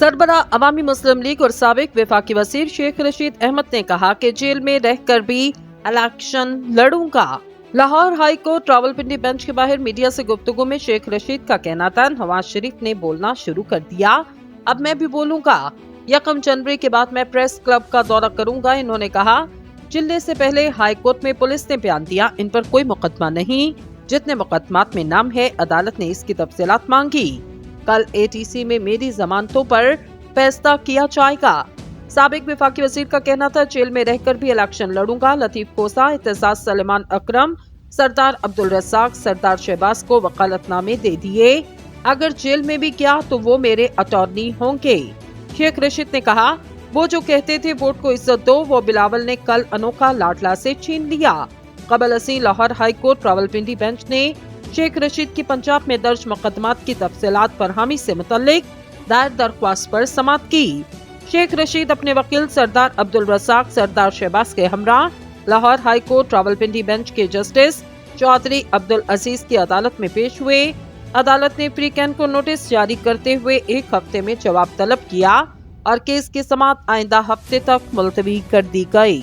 सरबराह अवामी मुस्लिम league और साबिक वफाकी वजीर शेख रशीद अहमद ने कहा कि जेल में रहकर भी इलेक्शन लड़ूंगा। Lahore high court Rawalpindi bench के बाहर मीडिया से गुफ्तगू में शेख रशीद का कहना था, नवाज शरीफ ने बोलना शुरू कर दिया, अब मैं भी बोलूंगा। 1 जनवरी के बाद मैं प्रेस क्लब का दौरा करूंगा। इन्होंने कहा, चिल्ले से पहले हाई कोर्ट में पुलिस ने बयान दिया, इन पर कोई मुकदमा नहीं, जितने मुकदमात में नाम है अदालत ने इसकी तफसीलात मांगी। कल एटीसी में मेरी जमानतों पर फैसला किया जाएगा। साबिक वफाकी वजीर का कहना था, जेल में रहकर भी इलेक्शन लड़ूंगा। लतीफ कोसा, इत्तेसास सलेमान अकरम, सरदार अब्दुल रज़ाक, सरदार शहबाज को वकालतनामे दे दिए। अगर जेल में भी गया तो वो मेरे अटॉर्नी होंगे। शेख रशीद ने कहा, वो जो कहते थे वोट को इज्जत दो, वो बिलावल ने कल अनोखा लाडला से छीन लिया। कबल असी Lahore high court Rawalpindi bench ने शेख रशीद की पंजाब में दर्ज मुकदमात की तफसीलात फरहमी से मुतल्लिक दायर दरख्वास्त पर समाअत की। शेख रशीद अपने वकील सरदार अब्दुल रज़ाक, सरदार शहबाज के हमरा Lahore high court Rawalpindi bench के जस्टिस चौधरी अब्दुल अजीज की अदालत में पेश हुए। अदालत ने फ्री कैन को नोटिस जारी करते हुए 1 हफ्ते में जवाब तलब किया और केस की समाअत आइंदा हफ्ते तक मुलतवी कर दी गई।